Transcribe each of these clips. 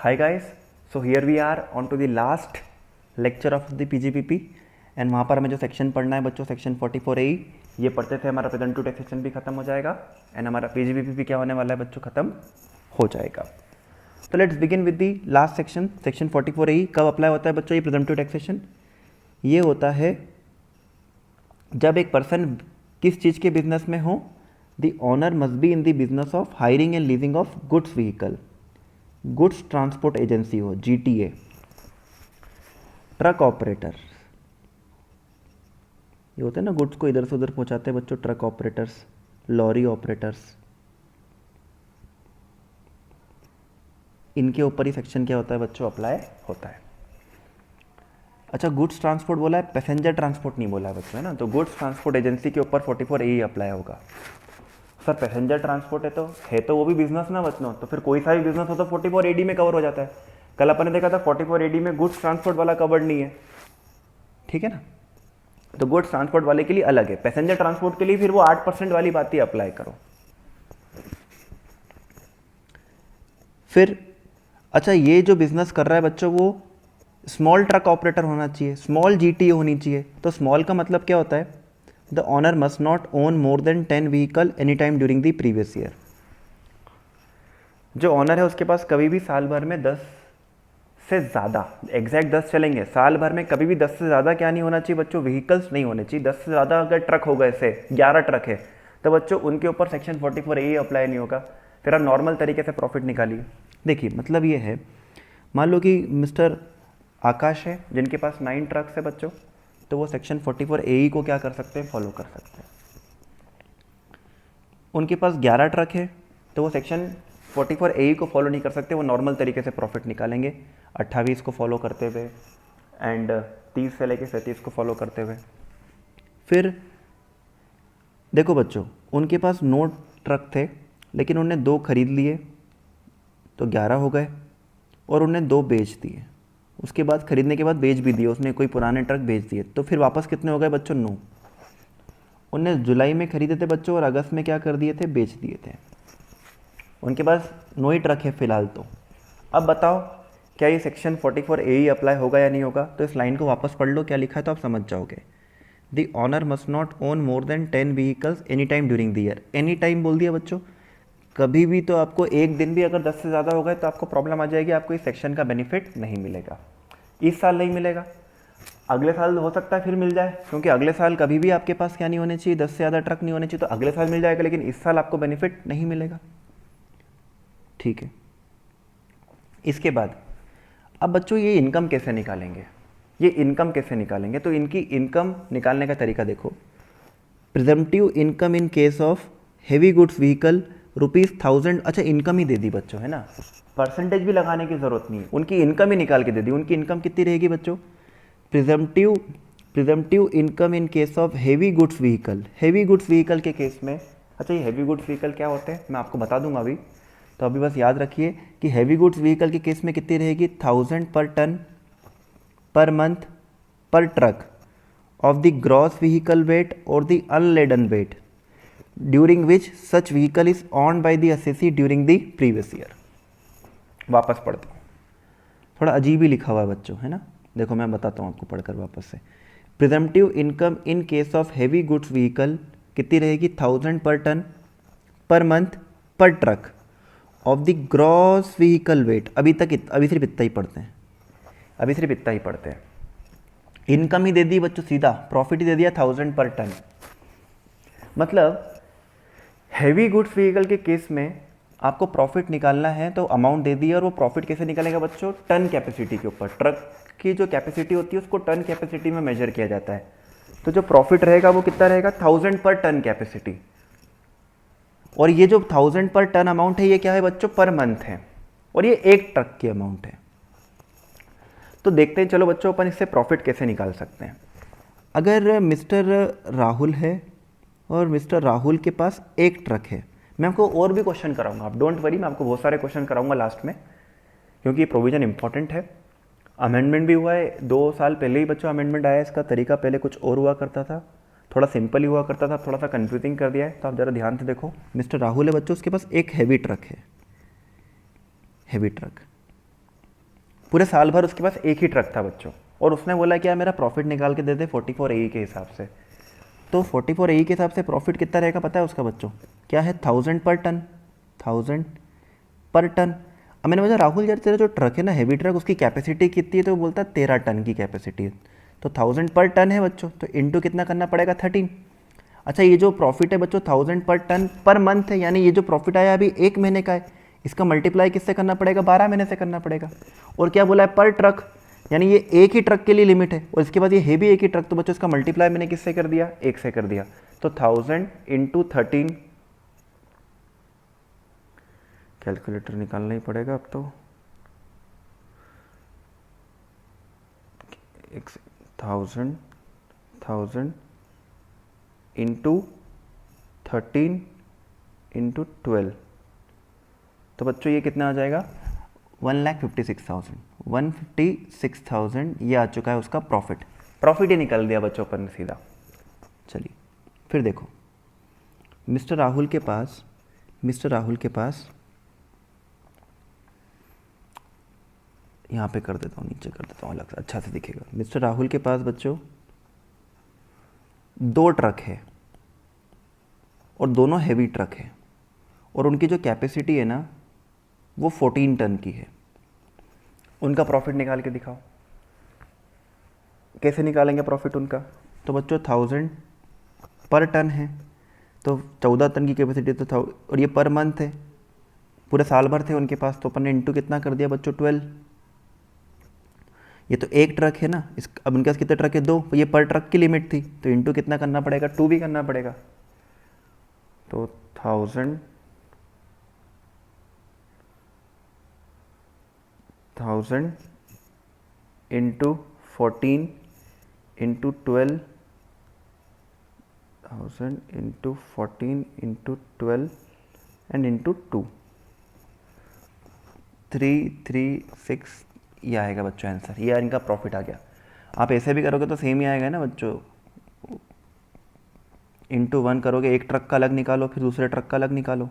Hi guys, so here we are on to the last lecture of the PGPP and वहाँ पर हमें जो section पढ़ना है बच्चों सेक्शन 44A ये पढ़ते थे हमारा प्रेजेंट टू टेक्स सेक्शन भी खत्म हो जाएगा एंड हमारा PGPP भी क्या होने वाला है बच्चों खत्म हो जाएगा। तो let's begin with the last section section 44A कब अप्लाई होता है बच्चों ये प्रेजेंट टू टैक्सेशन। ये होता है जब एक पर्सन किस चीज़ के बिजनेस में हो, the owner must be in the business of hiring and leasing of goods vehicle, goods transport agency हो GTA, ट्रक ऑपरेटर, ये होते हैं ना गुड्स को इधर से उधर पहुंचाते हैं बच्चों, ट्रक ऑपरेटर्स, लॉरी ऑपरेटर्स, इनके ऊपर ही सेक्शन क्या होता है बच्चों अप्लाई होता है। अच्छा गुड्स ट्रांसपोर्ट बोला है, पैसेंजर ट्रांसपोर्ट नहीं बोला है बच्चों, है ना। तो गुड्स ट्रांसपोर्ट एजेंसी के ऊपर 44A अप्लाई होगा। सर पैसेंजर ट्रांसपोर्ट है तो वो भी बिजनेस ना बच्चों, तो फिर कोई सा भी बिजनेस हो तो 44AD में कवर हो जाता है। कल अपन ने देखा था 44AD में गुड्स ट्रांसपोर्ट वाला कवर्ड नहीं है, ठीक है ना। तो गुड्स ट्रांसपोर्ट वाले के लिए अलग है, पैसेंजर ट्रांसपोर्ट के लिए फिर वो 8% वाली बात ही अप्लाई करो। फिर अच्छा ये जो बिजनेस कर रहा है बच्चों वो स्मॉल ट्रक ऑपरेटर होना चाहिए, स्मॉल GTA होनी चाहिए। तो स्मॉल का मतलब क्या होता है, the owner must not own more than 10 vehicle any time during the previous year. जो ऑनर है उसके पास कभी भी साल भर में 10 से ज़्यादा, एग्जैक्ट 10 चलेंगे, साल भर में कभी भी 10 से ज़्यादा क्या नहीं होना चाहिए बच्चों, व्हीकल्स नहीं होने चाहिए। 10 से ज़्यादा अगर ट्रक हो गए, से 11 ट्रक है तो बच्चों उनके ऊपर सेक्शन 44A अप्लाई नहीं होगा। फिर आप नॉर्मल तरीके से प्रॉफिट निकालिए। देखिए मतलब ये है, मान लो कि मिस्टर आकाश है जिनके पास 9 ट्रक्स है बच्चों, तो वो सेक्शन 44A को क्या कर सकते हैं, फॉलो कर सकते हैं। उनके पास 11 ट्रक है तो वो सेक्शन 44A को फॉलो नहीं कर सकते, वो नॉर्मल तरीके से प्रॉफिट निकालेंगे 28 को फॉलो करते हुए एंड 30 से लेके 37 को फॉलो करते हुए। फिर देखो बच्चों उनके पास 9 ट्रक थे लेकिन उन्होंने 2 खरीद लिए तो 11 हो गए, और उन्होंने 2 बेच दिए, उसके बाद खरीदने के बाद बेच भी दिए, उसने कोई पुराने ट्रक बेच दिए, तो फिर वापस कितने हो गए बच्चों, 9। उनने जुलाई में खरीदे थे बच्चों और अगस्त में क्या कर दिए थे, बेच दिए थे। उनके पास 9 ही ट्रक है फिलहाल। तो अब बताओ क्या ये सेक्शन 44A अप्लाई होगा या नहीं होगा। तो इस लाइन को वापस पढ़ लो क्या लिखा है तो आप समझ जाओगे। The owner must not own more than 10 vehicles any time during the year. Any time बोल दिया बच्चों, कभी भी। तो आपको एक दिन भी अगर 10 से ज़्यादा हो गए तो आपको प्रॉब्लम आ जाएगी, आपको इस सेक्शन का बेनिफिट नहीं मिलेगा। इस साल नहीं मिलेगा, अगले साल हो सकता है फिर मिल जाए, क्योंकि अगले साल कभी भी आपके पास क्या नहीं होने चाहिए, 10 से ज़्यादा ट्रक नहीं होने चाहिए, तो अगले साल मिल जाएगा, लेकिन इस साल आपको बेनिफिट नहीं मिलेगा, ठीक है। इसके बाद अब बच्चों ये इनकम कैसे निकालेंगे, ये इनकम कैसे निकालेंगे। तो इनकी इनकम निकालने का तरीका देखो। Presumptive income in case of heavy goods vehicle ₹1000। अच्छा इनकम ही दे दी बच्चों, है ना, परसेंटेज भी लगाने की ज़रूरत नहीं है, उनकी इनकम ही निकाल के दे दी। उनकी इनकम कितनी रहेगी बच्चों, presumptive income in case of heavy goods vehicle. Heavy goods vehicle के केस में, अच्छा ये हेवी गुड्स व्हीकल क्या होते हैं मैं आपको बता दूंगा अभी, तो अभी बस याद रखिए कि हेवी गुड्स व्हीकल के केस में कितनी रहेगी, 1000 per ton per month per truck of the gross vehicle weight और the unladen weight during which such vehicle is owned by the assessee during the previous year. वापस पढ़ता हूँ, थोड़ा अजीब ही लिखा हुआ है बच्चों, है ना। देखो मैं बताता हूँ आपको पढ़कर वापस से। Presumptive income in case of heavy goods vehicle कितनी रहेगी, 1000 per ton per month per truck of the gross vehicle wait. अभी सिर्फ इतना ही पढ़ते हैं, अभी सिर्फ इतना ही पढ़ते हैं। इनकम ही दे दी बच्चों, सीधा प्रॉफिट ही दे दिया 1000 पर टन। मतलब हैवी गुड्स व्हीकल के केस में आपको प्रॉफिट निकालना है तो अमाउंट दे दिया, और वो प्रॉफिट कैसे निकालेगा बच्चों, टन कैपेसिटी के ऊपर। ट्रक की जो कैपेसिटी होती है उसको टन कैपेसिटी में मेजर किया जाता है, तो जो प्रॉफिट रहेगा वो कितना रहेगा, 1000 पर टन कैपेसिटी। और ये जो 1000 पर टन अमाउंट है ये क्या है बच्चों, पर मंथ है, और ये एक ट्रक की अमाउंट है। तो देखते हैं चलो बच्चों अपन इससे प्रॉफिट कैसे निकाल सकते हैं। अगर मिस्टर राहुल है और मिस्टर राहुल के पास एक ट्रक है, मैं आपको और भी क्वेश्चन कराऊंगा, आप डोंट वरी, मैं आपको बहुत सारे क्वेश्चन कराऊंगा लास्ट में, क्योंकि ये प्रोविजन इंपॉर्टेंट है। अमेंडमेंट भी हुआ है 2 साल पहले ही बच्चों, अमेंडमेंट आया है। इसका तरीका पहले कुछ और हुआ करता था, थोड़ा सिंपल ही हुआ करता था, थोड़ा सा कंफ्यूजिंग कर दिया है। तो आप ज़रा ध्यान से देखो। मिस्टर राहुल है बच्चों, उसके पास एक हैवी ट्रक है, हैवी ट्रक, पूरे साल भर उसके पास एक ही ट्रक था बच्चों, और उसने बोला क्या मेरा प्रॉफिट निकाल के दे दे 44 AE के हिसाब से। तो 44 AE के हिसाब से प्रॉफिट कितना रहेगा पता है उसका बच्चों, क्या है 1000 पर टन, 1000 पर टन। अब मैंने बोला राहुल यार तेरा जो ट्रक है ना हैवी ट्रक, उसकी कैपेसिटी कितनी है, तो वो बोलता है 13 टन की कैपेसिटी है। तो 1000 पर टन है बच्चों, तो इंटू कितना करना पड़ेगा 13। अच्छा ये जो प्रॉफिट है बच्चों 1000 पर टन पर मंथ है, यानी ये जो प्रॉफिट आया अभी एक महीने का है, इसका मल्टीप्लाई किससे करना पड़ेगा 12 महीने से करना पड़ेगा। और क्या बोला है पर ट्रक, यानी ये एक ही ट्रक के लिए लिमिट है, और इसके बाद ये है भी एक ही ट्रक, तो बच्चों इसका मल्टीप्लाई मैंने किससे कर दिया, एक से कर दिया। तो 1000 इंटू 13, कैलकुलेटर निकालना ही पड़ेगा अब तो, 1000 इंटू 13 इंटू 12, तो बच्चों ये कितना आ जाएगा 1,56,000 ये आ चुका है उसका प्रॉफिट। प्रॉफिट ही निकल दिया बच्चों अपन ने सीधा। चलिए फिर देखो मिस्टर राहुल के पास यहाँ पे कर देता हूँ, नीचे कर देता हूँ अलग से, अच्छा से दिखेगा। मिस्टर राहुल के पास बच्चों 2 ट्रक है, और दोनों हैवी ट्रक है, और उनकी जो कैपेसिटी है ना वो 14 टन की है। उनका प्रॉफिट निकाल के दिखाओ, कैसे निकालेंगे प्रॉफिट उनका। तो बच्चों 1000 पर टन है, तो 14 टन की कैपेसिटी तो था, और ये पर मंथ है, पूरे साल भर थे उनके पास, तो अपन ने इंटू कितना कर दिया बच्चों 12। ये तो एक ट्रक है ना, इस अब उनके पास कितने ट्रक है 2, तो ये पर ट्रक की लिमिट थी, तो इंटू कितना करना पड़ेगा 2 भी करना पड़ेगा। तो 1000 into 14 into 12, 1000 into 14 into 12 and into 2, 336 ये आएगा बच्चों आंसर। ये इनका प्रॉफिट आ गया। आप ऐसे भी करोगे तो सेम ही आएगा ना बच्चों, इंटू 1 करोगे, एक ट्रक का अलग निकालो फिर दूसरे ट्रक का अलग निकालो,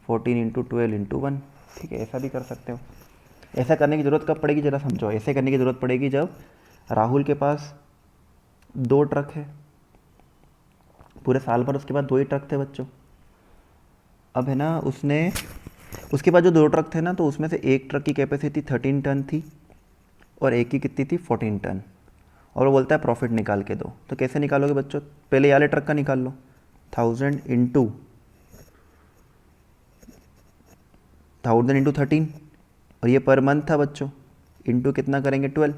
14 इंटू 12 इंटू 1, ठीक है ऐसा भी कर सकते हो। ऐसा करने की ज़रूरत कब पड़ेगी ज़रा समझो, ऐसे करने की ज़रूरत पड़ेगी जब राहुल के पास 2 ट्रक है, पूरे साल भर उसके बाद 2 ही ट्रक थे बच्चों। अब है ना उसने उसके बाद जो 2 ट्रक थे ना, तो उसमें से एक ट्रक की कैपेसिटी 13 टन थी और एक की कितनी थी 14 टन, और वो बोलता है प्रॉफिट निकाल के दो। तो कैसे निकालोगे बच्चों, पहले ये वाले ट्रक का निकाल लो, 1000 इंटू 13, और ये पर मंथ था बच्चों, इंटू कितना करेंगे 12।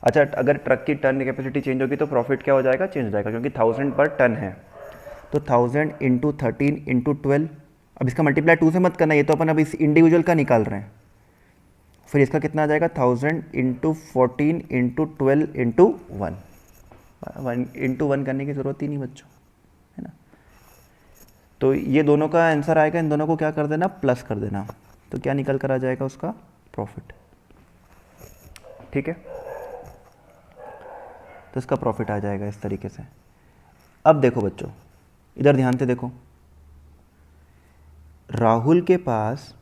अच्छा अगर ट्रक की टन कैपेसिटी चेंज होगी तो प्रॉफिट क्या हो जाएगा, चेंज हो जाएगा, क्योंकि 1000 पर टन है। तो 1000 इंटू 13 इंटू 12, अब इसका मल्टीप्लाई 2 से मत करना, ये तो अपन अब इस इंडिविजुअल का निकाल रहे हैं। फिर इसका कितना आ जाएगा 1000 इंटू 14 इंटू 12 इंटू 1 इंटू 1 करने की ज़रूरत ही नहीं बच्चों, है ना। तो ये दोनों का आंसर आएगा, इन दोनों को क्या कर देना प्लस कर देना, तो क्या निकल कर आ जाएगा उसका प्रॉफिट, ठीक है। तो इसका प्रॉफिट आ जाएगा इस तरीके से। अब देखो बच्चों इधर ध्यान से देखो, राहुल के पास,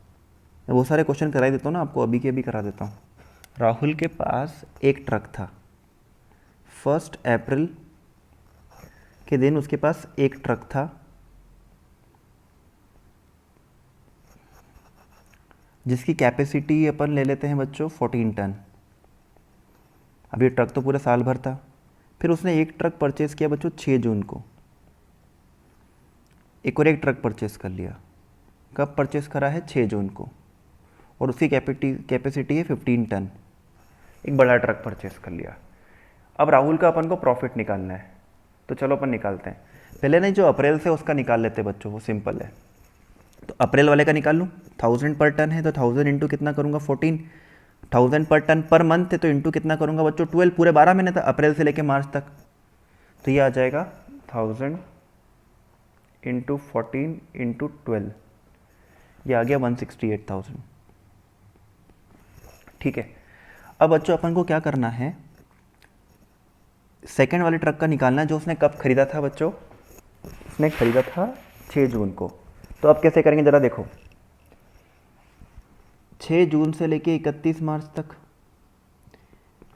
मैं बहुत सारे क्वेश्चन करा ही देता हूँ ना आपको, अभी के अभी करा देता हूँ। राहुल के पास एक ट्रक था, 1 अप्रैल के दिन उसके पास एक ट्रक था, जिसकी कैपेसिटी अपन ले लेते हैं बच्चों 14 टन। अब ये ट्रक तो पूरे साल भर था। फिर उसने एक ट्रक परचेज़ किया बच्चों 6 जून को, एक और एक ट्रक परचेज़ कर लिया। कब परचेज़ करा है 6 जून को, और उसकी कैपेसिटी है 15 टन, एक बड़ा ट्रक परचेज़ कर लिया। अब राहुल का अपन को प्रॉफिट निकालना है, तो चलो अपन निकालते हैं। पहले नहीं जो अप्रैल से उसका निकाल लेते हैं बच्चों, वो सिंपल है। तो अप्रैल वाले का निकाल लूँ, 1000 पर टन है तो 1000 इंटू कितना करूँगा 14, 1000 पर टन पर मंथ है तो इंटू कितना करूँगा बच्चों 12, पूरे 12 महीने तक अप्रैल से लेके मार्च तक। तो ये आ जाएगा 1000 इंटू 14 इंटू 12, ये आ गया 168,000, ठीक है। अब बच्चों अपन को क्या करना है, सेकेंड वाले ट्रक का निकालना है, जो उसने कब खरीदा था बच्चों, उसने खरीदा था 6 जून को। तो अब कैसे करेंगे ज़रा देखो, 6 जून से लेके 31 मार्च तक।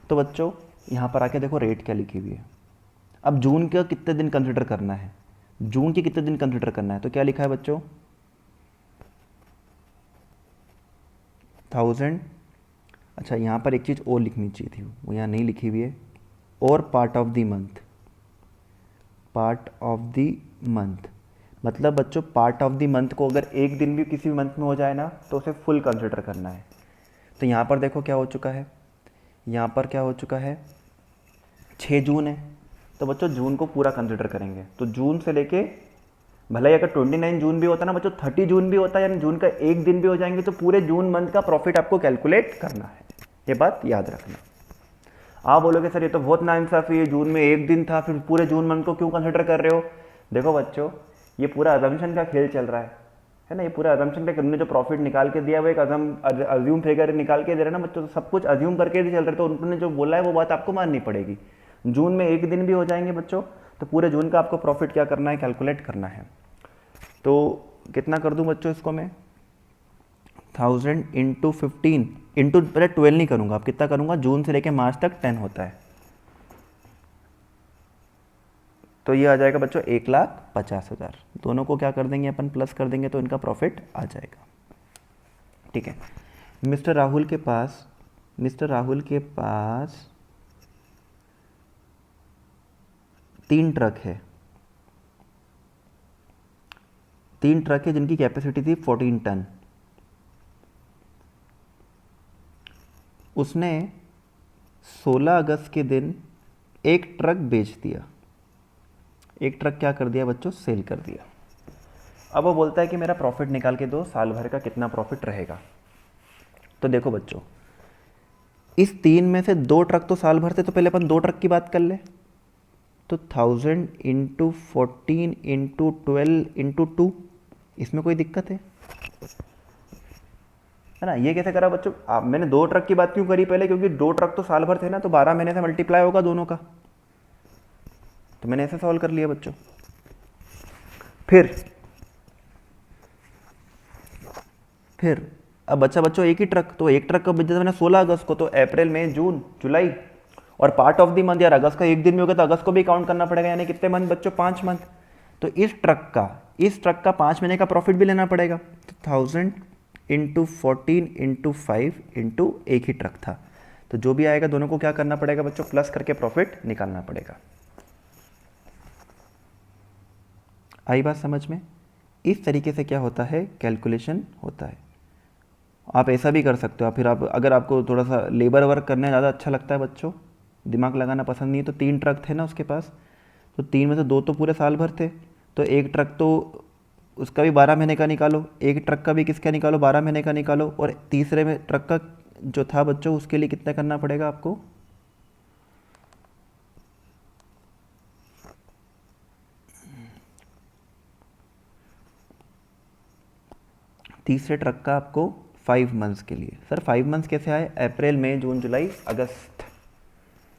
तो बच्चों यहाँ पर आके देखो रेट क्या लिखी हुई है। अब जून का कितने दिन कंसिडर करना है, जून के कितने दिन कंसिडर करना है, तो क्या लिखा है बच्चों 1000। अच्छा यहाँ पर एक चीज़ और लिखनी चाहिए थी, वो यहाँ नहीं लिखी हुई है, और part of the month. Part of the month मतलब बच्चों पार्ट ऑफ द मंथ को अगर एक दिन भी किसी भी मंथ में हो जाए ना तो उसे फुल कंसिडर करना है। तो यहाँ पर देखो क्या हो चुका है, यहाँ पर क्या हो चुका है 6 जून है, तो बच्चों जून को पूरा कंसिडर करेंगे। तो जून से लेके भले ही अगर 29 जून भी होता ना बच्चों, 30 जून भी होता है, यानी जून का एक दिन भी हो जाएंगे, तो पूरे जून मंथ का प्रॉफिट आपको कैलकुलेट करना है। ये बात याद रखना। आप बोलोगे सर ये तो बहुत नाइंसाफी है, जून में एक दिन था फिर पूरे जून मंथ को क्यों कंसिडर कर रहे हो। देखो बच्चों ये पूरा अजम्पशन का खेल चल रहा है ना, ये पूरा अजम्पशन का, उन्होंने जो प्रॉफिट निकाल के दिया वो एक अज्यूम फिगर निकाल के दे रहे ना बच्चों, तो सब कुछ अज्यूम करके ही चल रहे, तो उन्होंने जो बोला है वो बात आपको माननी पड़ेगी। जून में एक दिन भी हो जाएंगे बच्चों तो पूरे जून का आपको प्रॉफिट क्या करना है, कैलकुलेट करना है। तो कितना कर दूं बच्चों इसको मैं 1000 इंटू 15 इंटू पहले 12 नहीं करूंगा, अब कितना करूंगा, जून से लेके मार्च तक 10 होता है, तो ये आ जाएगा बच्चों 1,50,000। दोनों को क्या कर देंगे अपन प्लस कर देंगे तो इनका प्रॉफिट आ जाएगा। ठीक है। मिस्टर राहुल के पास 3 ट्रक है, 3 ट्रक है जिनकी कैपेसिटी थी 14 टन। उसने 16 अगस्त के दिन एक ट्रक बेच दिया, एक ट्रक क्या कर दिया बच्चों, सेल कर दिया। अब वो बोलता है कि मेरा प्रॉफिट निकाल के दो, साल भर का कितना प्रॉफिट रहेगा। तो देखो बच्चों इस 3 में से 2 ट्रक तो साल भर थे, तो पहले अपन 2 ट्रक की बात कर ले। तो 1000 इंटू 14 इंटू 12 इंटू 2, इसमें कोई दिक्कत है ना। ये कैसे करा बच्चों, आप मैंने 2 ट्रक की बात क्यों करी पहले, क्योंकि 2 ट्रक तो साल भर थे ना, तो 12 महीने से मल्टीप्लाई होगा दोनों का, तो मैंने ऐसे सॉल्व कर लिया बच्चों। फिर अब बच्चा बच्चों एक ही ट्रक, तो एक ट्रक कब बेचा था मैंने 16 अगस्त को, तो अप्रैल मई जून जुलाई और पार्ट ऑफ द मंथ, यार अगस्त का एक दिन भी होगा तो अगस्त को भी काउंट करना पड़ेगा, यानी कितने मंथ बच्चों 5 मंथ। तो इस ट्रक का 5 महीने का प्रॉफिट भी लेना पड़ेगा। तो 1000 इंटू 14 इंटू 5 इंटू एक ही ट्रक था, तो जो भी आएगा दोनों को क्या करना पड़ेगा बच्चों, प्लस करके प्रॉफिट निकालना पड़ेगा। आई बात समझ में। इस तरीके से क्या होता है, कैलकुलेशन होता है। आप ऐसा भी कर सकते हो, फिर आप अगर आपको थोड़ा सा लेबर वर्क करने ज़्यादा अच्छा लगता है बच्चों, दिमाग लगाना पसंद नहीं है, तो 3 ट्रक थे ना उसके पास, तो 3 में से 2 तो पूरे साल भर थे, तो एक ट्रक तो उसका भी 12 महीने का निकालो, एक ट्रक का भी किसका निकालो 12 महीने का निकालो, और तीसरे में ट्रक का जो था बच्चों उसके लिए कितना करना पड़ेगा आपको, तीसरे ट्रक का आपको 5 मंथ्स के लिए। सर 5 मंथ्स कैसे आए, अप्रैल मई जून जुलाई अगस्त।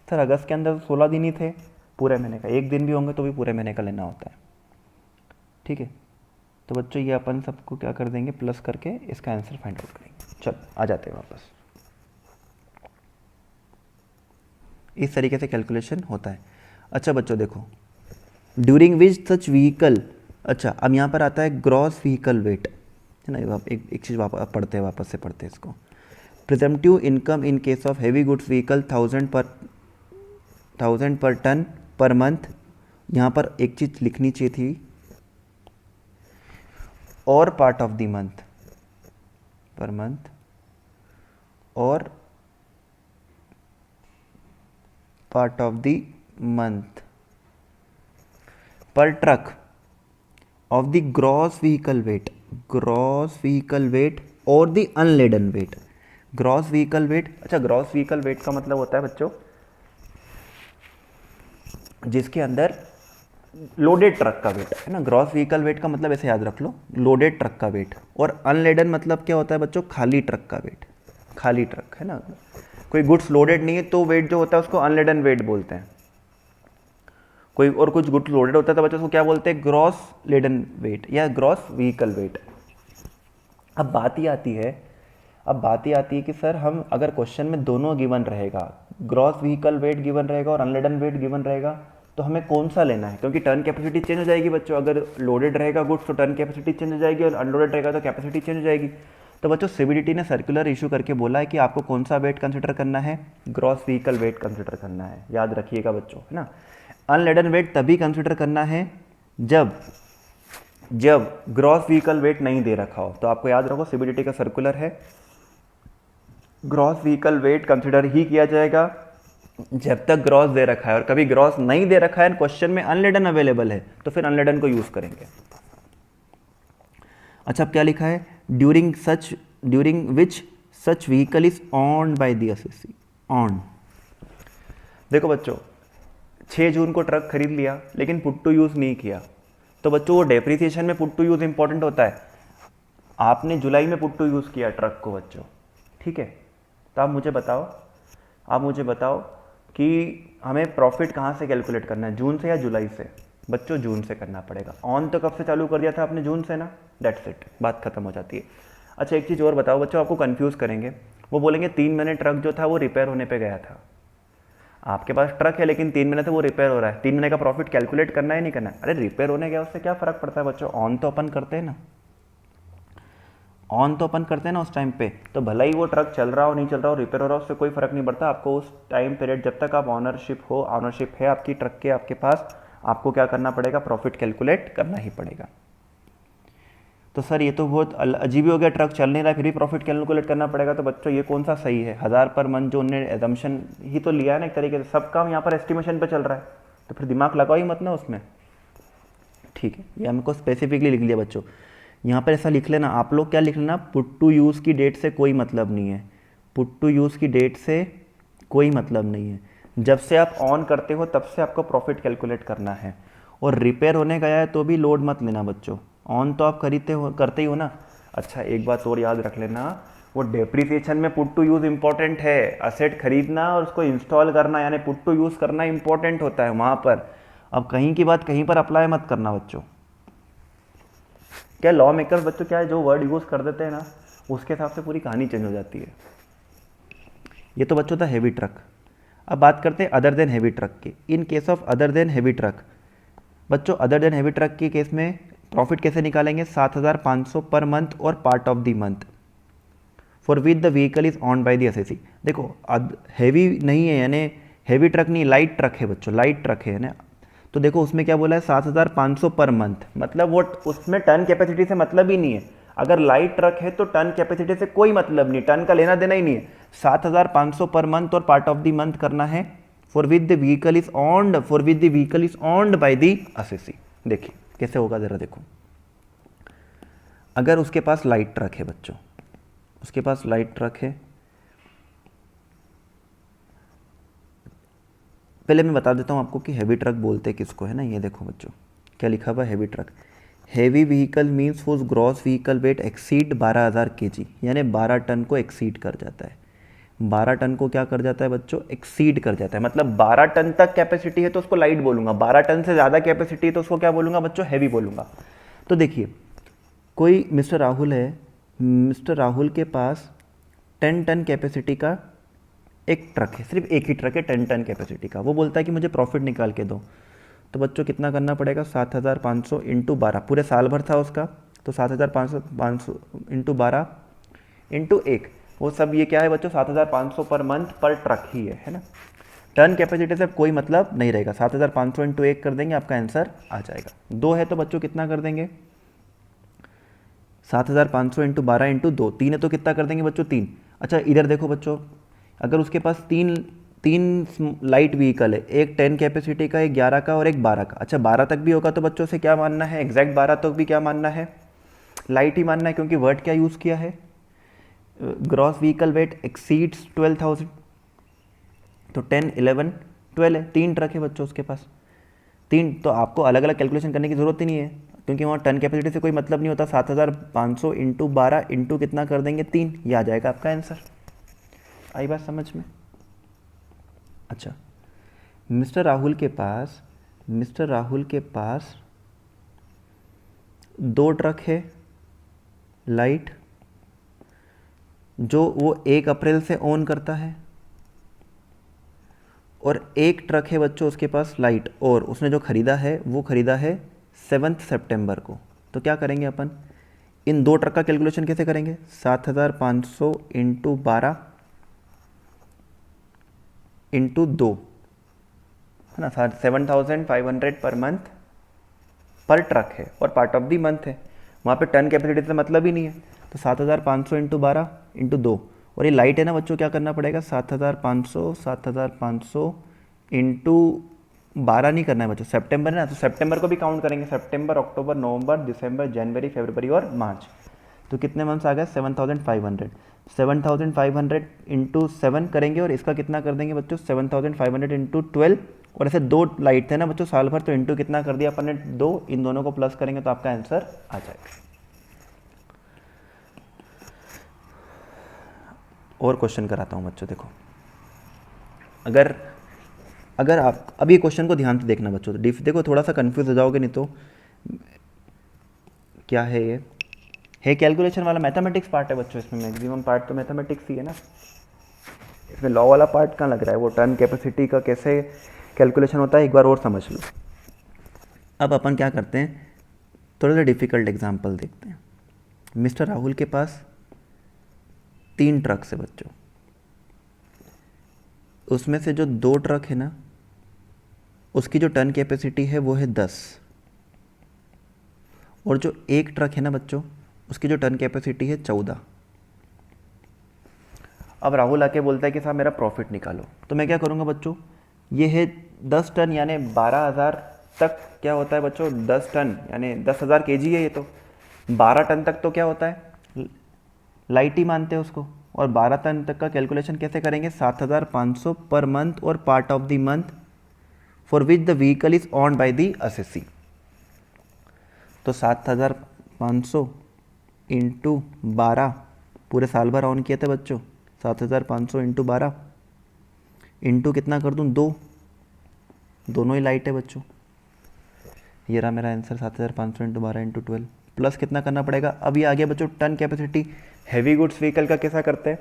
सर अगस्त के अंदर 16 दिन ही थे पूरे महीने का, एक दिन भी होंगे तो भी पूरे महीने का लेना होता है। ठीक है, तो बच्चों ये अपन सबको क्या कर देंगे, प्लस करके इसका आंसर फाइंड आउट करेंगे। चल आ जाते हैं वापस। इस तरीके से कैलकुलेशन होता है। अच्छा बच्चों देखो, ड्यूरिंग विच सच व्हीकल, अच्छा अब यहाँ पर आता है ग्रॉस व्हीकल वेट, है ना। एक चीज़ पढ़ते हैं, वापस से पढ़ते हैं इसको। Presumptive income in case of heavy goods vehicle 1000 per ton per month. यहाँ पर एक चीज़ लिखनी चाहिए थी, और part of the month per month, और part of the month per truck of the gross vehicle weight, gross vehicle weight और the unladen weight. Gross vehicle weight, अच्छा ग्रॉस व्हीकल वेट का मतलब होता है बच्चों जिसके अंदर लोडेड ट्रक का वेट है ना। ग्रॉस व्हीकल वेट का मतलब ऐसे याद रख लो, लोडेड ट्रक का वेट, और अनलेडन मतलब क्या होता है बच्चों, खाली ट्रक का वेट। खाली ट्रक है ना, कोई गुड्स लोडेड नहीं है तो वेट जो होता है उसको अनलेडन वेट बोलते हैं। कोई और कुछ गुड्स लोडेड होता है तो बच्चों उसको क्या बोलते हैं, ग्रॉस लेडन वेट या ग्रॉस व्हीकल वेट। अब बात ये आती है, अब बात ही आती है कि सर हम अगर क्वेश्चन में दोनों गिवन रहेगा, ग्रॉस व्हीकल वेट गिवन रहेगा और अनलोडेड वेट गिवन रहेगा, तो हमें कौन सा लेना है, क्योंकि टर्न कैपेसिटी चेंज हो जाएगी बच्चों। अगर लोडेड रहेगा गुड्स तो टर्न कैपेसिटी चेंज हो जाएगी और अनलोडेड रहेगा तो कैपेसिटी चेंज हो जाएगी। तो बच्चों सीबीडीटी ने सर्कुलर इशू करके बोला है कि आपको कौन सा वेट कंसिडर करना है, ग्रॉस व्हीकल वेट कंसिडर करना है, याद रखिएगा बच्चों, है ना। अनलेडन वेट तभी कंसिडर करना है जब ग्रॉस व्हीकल वेट नहीं दे रखा हो। तो आपको याद रखो सीबीडीटी का सर्कुलर है, ग्रॉस व्हीकल वेट कंसिडर ही किया जाएगा जब तक ग्रॉस दे रखा है, और कभी ग्रॉस नहीं दे रखा है, क्वेश्चन में अनलेडन अवेलेबल है, तो फिर अनलेडन को यूज करेंगे। अच्छा, अब क्या लिखा है, during which such vehicle is owned by the assessee. On, देखो बच्चों 6 जून को ट्रक खरीद लिया लेकिन पुट टू यूज नहीं किया, तो बच्चों वो डेप्रिसिएशन में पुट टू यूज इंपॉर्टेंट होता है। आपने जुलाई में पुट टू यूज किया ट्रक को बच्चों, ठीक है, तो आप मुझे बताओ कि हमें प्रॉफिट कहाँ से कैलकुलेट करना है, जून से या जुलाई से। बच्चों जून से करना पड़ेगा। ऑन तो कब से चालू कर दिया था आपने, जून से ना, दैट्स इट, बात खत्म हो जाती है। अच्छा एक चीज़ और बताओ बच्चों, आपको कंफ्यूज करेंगे, वो बोलेंगे 3 महीने ट्रक जो था वो रिपेयर होने पे गया था। आपके पास ट्रक है लेकिन 3 महीने से वो रिपेयर हो रहा है, 3 महीने का प्रॉफिट कैलकुलेट करना है नहीं करना है। अरे रिपेयर होने गया उससे क्या फ़र्क पड़ता है बच्चों, ऑन तो अपन करते हैं ना, ऑन तो अपन करते हैं ना उस टाइम पे। तो भला ही वो ट्रक चल रहा हो नहीं चल रहा हो, रिपेयर हो रहा हो, उससे कोई फ़र्क नहीं पड़ता। आपको उस टाइम पीरियड जब तक आप ऑनरशिप है आपकी ट्रक के आपके पास, आपको क्या करना पड़ेगा, प्रॉफिट कैलकुलेट करना ही पड़ेगा। तो सर ये तो बहुत अजीब ही हो गया, ट्रक चल नहीं रहा है फिर भी प्रॉफिट कैलकुलेट करना पड़ेगा। तो बच्चों ये कौन सा सही है, 1000 पर मंथ जो उन्होंने एजम्पशन ही तो लिया है ना एक तरीके से, सब काम यहाँ पर एस्टिमेशन पे चल रहा है, तो फिर दिमाग लगाओ ही मत ना उसमें, ठीक है। ये हमको स्पेसिफिकली लिख लिया बच्चों, यहाँ पर ऐसा लिख लेना आप लोग, क्या लिख लेना, पुट टू यूज़ की डेट से कोई मतलब नहीं है, पुट टू यूज़ की डेट से कोई मतलब नहीं है। जब से आप ऑन करते हो तब से आपको प्रॉफिट कैलकुलेट करना है, और रिपेयर होने गया है तो भी लोड मत लेना बच्चों, ऑन तो आप करते ही हो ना। अच्छा एक बात और याद रख लेना, वो डेप्रिसिएशन में पुट टू यूज़ इंपॉर्टेंट है, असेट खरीदना और उसको इंस्टॉल करना यानी पुट टू यूज़ करना इंपॉर्टेंट होता है वहाँ पर। अब कहीं की बात कहीं पर अप्लाई मत करना बच्चों। क्या लॉ मेकर्स बच्चों क्या है, जो वर्ड यूज़ कर देते हैं ना उसके हिसाब से पूरी कहानी चेंज हो जाती है। ये तो बच्चों था हैवी ट्रक। अब बात करते हैं अदर देन हैवी ट्रक की। In case of other than heavy truck, बच्चों अदर देन हैवी ट्रक के केस में प्रॉफिट कैसे निकालेंगे, 7500 पर मंथ और part of the month for with the vehicle is owned by the assessee. देखो heavy नहीं है यानी हैवी ट्रक नहीं, लाइट ट्रक है बच्चों, लाइट ट्रक है ना। तो देखो उसमें क्या बोला है, 7500 पर मंथ, मतलब वो उसमें टन कैपेसिटी से मतलब ही नहीं है। अगर लाइट ट्रक है तो टन कैपेसिटी से कोई मतलब नहीं, टन का लेना देना ही नहीं है। 7500 पर मंथ और पार्ट ऑफ द मंथ करना है for with the vehicle is owned by the assessee. देखिए कैसे होगा जरा देखो, अगर उसके पास लाइट ट्रक है बच्चों, उसके पास लाइट ट्रक है, पहले मैं बता देता हूँ आपको कि हैवी ट्रक बोलते किसको है ना। ये देखो बच्चों क्या लिखा हुआ है, heavy truck, heavy vehicle means for gross vehicle wait exceed 12000 kg, यानी 12 टन को एक्सीड कर जाता है। 12 टन को क्या कर जाता है बच्चों, एक्सीड कर जाता है, मतलब 12 टन तक कैपेसिटी है तो उसको लाइट बोलूंगा, 12 टन से ज़्यादा कैपेसिटी है तो उसको क्या बोलूंगा बच्चों, हैवी बोलूंगा। तो देखिए कोई मिस्टर राहुल है, मिस्टर राहुल के पास 10 टन कैपेसिटी का एक ट्रक है, सिर्फ एक ही ट्रक है 10 टन कैपेसिटी का, वो बोलता है कि मुझे प्रॉफिट निकाल के दो। तो बच्चों कितना करना पड़ेगा, 7500 इंटू 12, पूरे साल भर था उसका, तो 7500 इंटू 12 इंटू 1, वो सब ये क्या है बच्चों, 7500 पर मंथ पर ट्रक ही है ना। टन कैपेसिटी से कोई मतलब नहीं रहेगा, 7500 इंटू 1 कर देंगे आपका आंसर आ जाएगा। 2 है तो बच्चों कितना कर देंगे, 7500 इंटू 12 इंटू 2, 3 है तो कितना कर देंगे बच्चों 3। अच्छा इधर देखो बच्चों, अगर उसके पास तीन लाइट व्हीकल है, एक 10 कैपेसिटी का, एक 11 का और एक 12 का। अच्छा 12 तक भी होगा तो बच्चों से क्या मानना है, एग्जैक्ट 12 तक भी क्या मानना है, लाइट ही मानना है, क्योंकि वर्ड क्या यूज़ किया है, ग्रॉस व्हीकल वेट एक्सीड्स 12000, तो 10 11 12 है, 3 ट्रक है बच्चों उसके पास, 3। तो आपको अलग अलग कैलकुलेशन करने की ज़रूरत ही नहीं है, क्योंकि वहाँ टन कैपेसिटी से कोई मतलब नहीं होता। 7500 इंटू 12 इंटू कितना कर देंगे 3, ये आ जाएगा आपका आंसर। आई बात समझ में। अच्छा मिस्टर राहुल के पास 2 ट्रक है लाइट, जो वो 1 अप्रैल से ऑन करता है, और एक ट्रक है बच्चों उसके पास लाइट, और उसने जो ख़रीदा है वो ख़रीदा है 7 सितंबर को। तो क्या करेंगे अपन, इन दो ट्रक का कैलकुलेशन कैसे करेंगे, 7500 इंटू 12 इंटू 2 है ना, 7500 पर मंथ पर ट्रक है और पार्ट ऑफ दी मंथ है, वहाँ पे टन कैपेसिटी से मतलब ही नहीं है। तो 7500 इंटू 12 इंटू 2, और ये लाइट है ना बच्चों, क्या करना पड़ेगा 7500 इंटू 12 नहीं करना है बच्चों, सितंबर है ना, तो सितंबर को भी काउंट करेंगे, सितंबर, अक्टूबर, नवंबर, दिसंबर, जनवरी, फरवरी और मार्च। तो कितने मंथ्स आ गए 7500, 7500 इंटू 7 करेंगे, और इसका कितना कर देंगे बच्चों 7500 इंटू 12, और ऐसे दो लाइट थे ना बच्चों साल भर, तो इंटू कितना कर दिया अपन ने 2, इन दोनों को प्लस करेंगे तो आपका आंसर आ जाएगा। और क्वेश्चन कराता हूँ बच्चों, देखो अगर आप अभी क्वेश्चन को ध्यान से देखना बच्चों, तो देखो थोड़ा सा कंफ्यूज हो जाओगे, नहीं तो क्या है ये है कैलकुलेशन वाला मैथमेटिक्स पार्ट है बच्चों, इसमें मैक्सिमम पार्ट तो मैथमेटिक्स ही है ना, इसमें लॉ वाला पार्ट कहाँ लग रहा है, वो टर्न कैपेसिटी का कैसे कैलकुलेशन होता है एक बार और समझ लो। अब अपन क्या करते हैं, थोड़ा सा डिफ़िकल्ट एग्जांपल देखते हैं। मिस्टर राहुल के पास 3 ट्रक्स है बच्चों, उसमें से जो 2 ट्रक है ना उसकी जो टन कैपेसिटी है वो है 10, और जो 1 ट्रक है ना बच्चों उसकी जो टन कैपेसिटी है 14। अब राहुल आके बोलता है कि साहब मेरा प्रॉफिट निकालो, तो मैं क्या करूँगा बच्चों, ये है 10 टन यानी 12,000 तक क्या होता है बच्चों, 10 टन यानी 10,000 केजी है ये, तो 12 टन तक तो क्या होता है लाइट ही मानते हैं उसको, और 12 टन तक का कैलकुलेशन कैसे करेंगे 7500 पर मंथ और part of the month for which the vehicle is owned by the assessee. तो 7500 इंटू 12 पूरे साल भर ऑन किए थे बच्चों, 7500 इंटू 12 इंटू कितना कर दूँ 2, दोनों ही लाइट है बच्चों, ये रहा मेरा आंसर 7500 इंटू 12 इंटू 12, प्लस कितना करना पड़ेगा। अब ये आ गया बच्चों ton capacity. Heavy goods vehicle का कैसा करते हैं,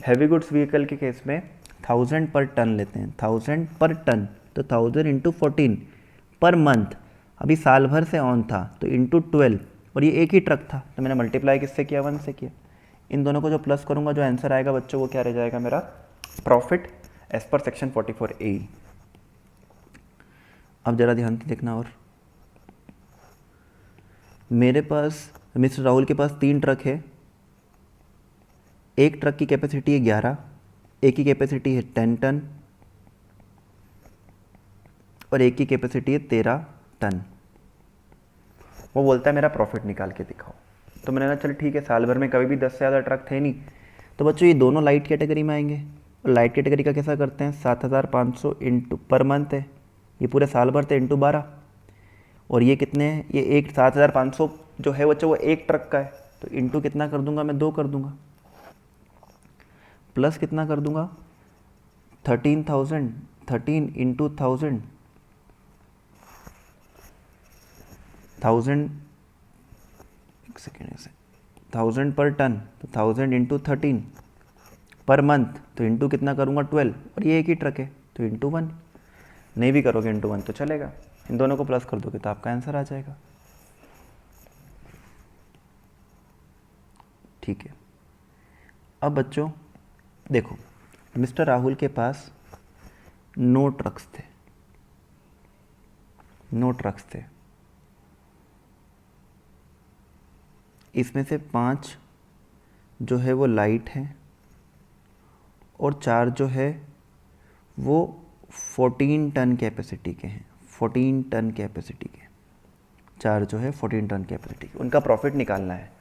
हैवी गुड्स व्हीकल के केस में 1000 पर टन लेते हैं, 1000 पर टन, तो 1000 इंटू 14 पर मंथ, अभी साल भर से ऑन था तो इंटू 12, और ये एक ही ट्रक था तो मैंने मल्टीप्लाई किससे किया 1 से किया, इन दोनों को जो प्लस करूँगा जो आंसर आएगा बच्चों वो क्या रह जाएगा मेरा profit as per section 44A। अब ज़रा ध्यान से देखना, और मेरे पास मिस्टर राहुल के पास 3 ट्रक है, एक ट्रक की कैपेसिटी है 11, एक की कैपेसिटी है 10 टन और एक की कैपेसिटी है 13 टन। वो बोलता है मेरा प्रॉफिट निकाल के दिखाओ, तो मैंने कहा चल ठीक है, साल भर में कभी भी 10 से ज़्यादा ट्रक थे नहीं, तो बच्चों ये दोनों लाइट कैटेगरी में आएंगे, और लाइट कैटेगरी का कैसा करते हैं 7500 इंटू पर मंथ है, ये पूरे साल भर थे इंटू 12, और ये कितने हैं, ये एक 7500 जो है बच्चों वो एक ट्रक का है, तो इंटू कितना कर दूंगा मैं 2 कर दूंगा, प्लस कितना कर दूंगा 13,000, 13 इंटू 1000, 1000 एक सेकेंड ऐसे 1000 पर टन, तो 1000 इंटू 13 पर मंथ, तो इंटू कितना करूँगा 12, और ये एक ही ट्रक है तो इंटू 1, नहीं भी करोगे इंटू 1 तो चलेगा, इन दोनों को प्लस कर दोगे तो आपका आंसर आ जाएगा। ठीक है, अब बच्चों देखो मिस्टर राहुल के पास 9 ट्रक्स थे, 9 ट्रक्स थे, इसमें से 5 जो है वो लाइट हैं और 4 जो है वो 14 टन कैपेसिटी के हैं, 14 टन कैपेसिटी के, 4 जो है 14 टन कैपेसिटी के, उनका प्रॉफिट निकालना है।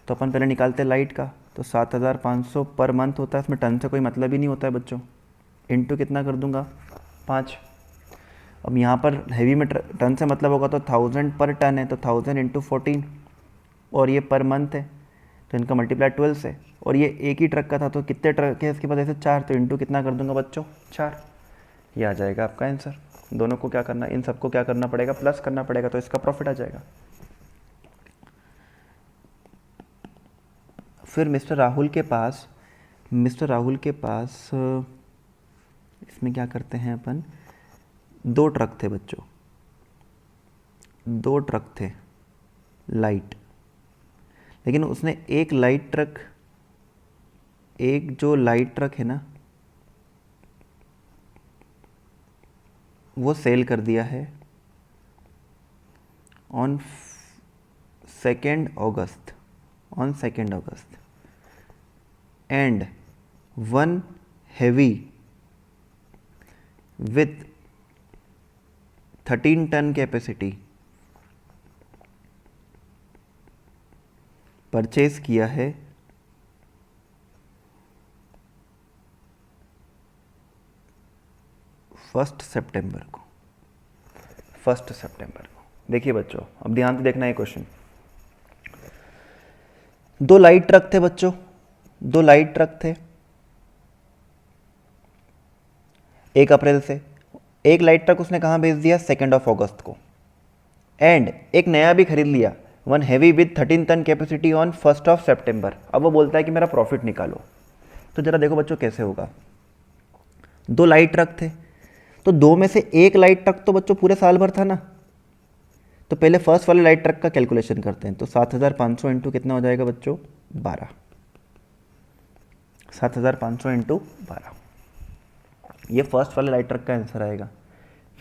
तो अपन पहले निकालते हैं लाइट का, तो 7500 पर मंथ होता है, इसमें टन से कोई मतलब ही नहीं होता है बच्चों, इंटू कितना कर दूंगा 5। अब यहाँ पर हैवी में टन से मतलब होगा तो 1000 पर टन है, तो 1000 इंटू 14, और ये पर मंथ है तो इनका मल्टीप्लाई 12 से, और ये एक ही ट्रक का था तो कितने ट्रक है इसके पास ऐसे 4, तो इंटू कितना कर दूंगा बच्चों 4, ये आ जाएगा आपका आंसर। दोनों को क्या करना, इन सबको क्या करना पड़ेगा प्लस करना पड़ेगा, तो इसका प्रॉफिट आ जाएगा। फिर मिस्टर राहुल के पास मिस्टर राहुल के पास इसमें क्या करते हैं अपन, 2 ट्रक थे बच्चों, 2 ट्रक थे लाइट, लेकिन उसने एक लाइट ट्रक, एक जो लाइट ट्रक है ना वो सेल कर दिया है on 2 August, on 2 August, and 1 heavy with 13 ton capacity purchase किया है 1 सितंबर को, 1 सितंबर को। देखिए बच्चों, अब ध्यान से देखना है क्वेश्चन। 2 लाइट ट्रक थे बच्चों, 2 लाइट ट्रक थे 1 अप्रैल से। एक लाइट ट्रक उसने कहाँ भेज दिया, 2 अगस्त को, एंड एक नया भी खरीद लिया 1 heavy with 13 ton capacity on 1 सितंबर। अब वो बोलता है कि मेरा प्रॉफिट निकालो। तो जरा देखो बच्चों कैसे होगा। 2 लाइट ट्रक थे, तो 2 में से एक लाइट ट्रक तो बच्चों पूरे साल भर था ना, तो पहले फर्स्ट वाले लाइट ट्रक का कैलकुलेशन करते हैं। तो 7500 इंटू कितना हो जाएगा बच्चों, 12, 7500 इंटू 12, ये फर्स्ट वाले लाइट ट्रक का आंसर आएगा।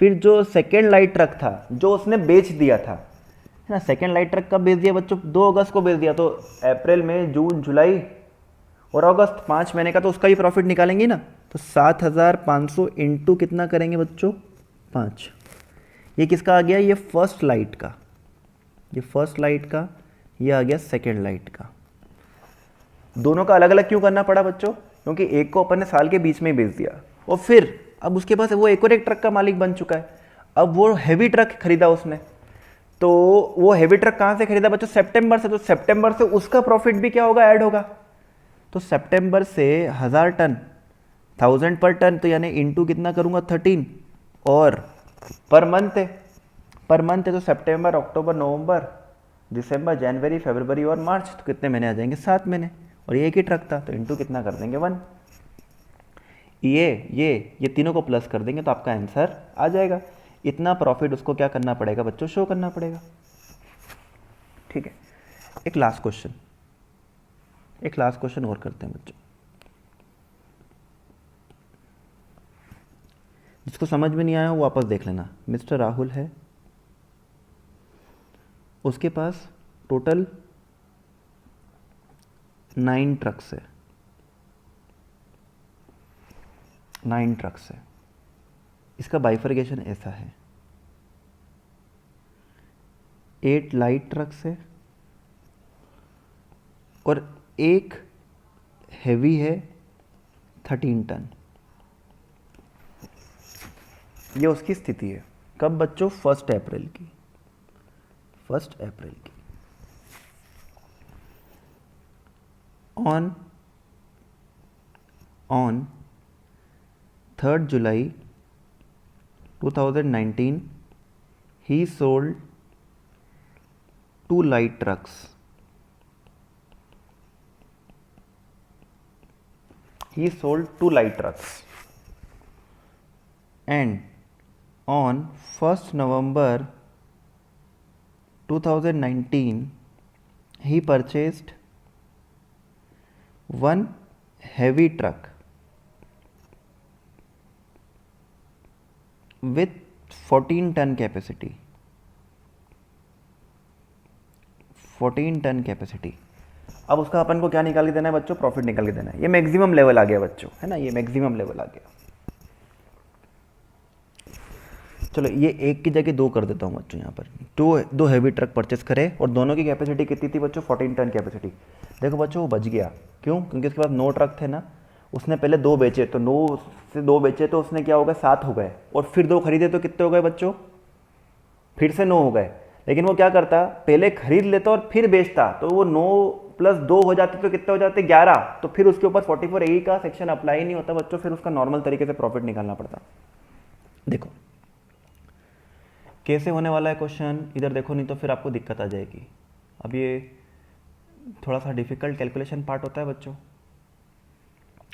फिर जो सेकेंड लाइट ट्रक था जो उसने बेच दिया था, है ना, सेकेंड लाइट ट्रक कब बेच दिया बच्चों, 2 अगस्त को बेच दिया। तो अप्रैल में, जून, जुलाई और अगस्त, 5 महीने का तो उसका ही प्रॉफिट निकालेंगे ना। तो 7500 इंटू कितना करेंगे बच्चों, 5। ये किसका आ गया, ये फर्स्ट लाइट का, ये फर्स्ट लाइट का, ये आ गया सेकेंड लाइट का। दोनों का अलग अलग क्यों करना पड़ा बच्चों, क्योंकि एक को अपन ने साल के बीच में ही बेच दिया, और फिर अब उसके पास वो एक और एक ट्रक का मालिक बन चुका है। अब वो हैवी ट्रक खरीदा उसने, तो वो हैवी ट्रक कहाँ से खरीदा बच्चों, सितंबर से। तो सितंबर से उसका प्रॉफिट भी क्या होगा, ऐड होगा। तो सितंबर से 1000 टन, 1000 पर टन, तो यानी इंटू कितना करूँगा, 13, और पर मंथ है, पर मंथ है तो सितंबर, अक्टूबर, नवंबर, दिसंबर, जनवरी, फरवरी और मार्च, तो कितने महीने आ जाएंगे, 7 महीने। और ये एक ही ट्रक था तो इंटू कितना कर देंगे, 1। ये तीनों को प्लस कर देंगे तो आपका आंसर आ जाएगा। इतना प्रॉफिट उसको क्या करना पड़ेगा बच्चों, शो करना पड़ेगा। ठीक है, एक लास्ट क्वेश्चन, एक लास्ट क्वेश्चन और करते हैं बच्चों। जिसको समझ में नहीं आया वो वापस देख लेना। मिस्टर राहुल है, उसके पास टोटल 9 ट्रक्स है, 9 ट्रक्स है। इसका बाइफर्केशन ऐसा है, 8 लाइट ट्रक्स है और एक हैवी है 13 टन। ये उसकी स्थिति है। कब बच्चों, 1 अप्रैल की, 1 अप्रैल की। On 3 July 2019 he sold 2 light trucks. He sold 2 light trucks, and on 1st November 2019 he purchased 1 heavy truck with 14 ton capacity, 14 ton capacity. अब उसका अपन को क्या निकाल के देना है बच्चों, प्रॉफिट निकाल के देना है। ये मैक्सिमम लेवल आ गया बच्चों, है ना, ये मैक्सिमम लेवल आ गया। चलो ये एक की जगह 2 कर देता हूँ बच्चों। यहाँ पर दो हैवी ट्रक परचेस करे और दोनों की कैपेसिटी कितनी थी बच्चों, 14 टन कैपेसिटी। देखो बच्चों वो बच गया, क्यों, क्योंकि उसके पास 9 ट्रक थे ना, उसने पहले 2 बेचे, तो 9 से 2 बेचे तो उसने क्या हो गया, 7 हो गए, और फिर 2 खरीदे तो कितने हो गए बच्चों, फिर से 9 हो गए। लेकिन वो क्या करता, पहले खरीद लेता और फिर बेचता, तो वो 9 + 2 हो जाते तो कितने हो जाते, 11। तो फिर उसके ऊपर 44A का सेक्शन अप्लाई नहीं होता बच्चों, फिर उसका नॉर्मल तरीके से प्रॉफिट निकालना पड़ता। देखो कैसे होने वाला है क्वेश्चन, इधर देखो, नहीं तो फिर आपको दिक्कत आ जाएगी। अब ये थोड़ा सा डिफिकल्ट कैलकुलेशन पार्ट होता है बच्चों।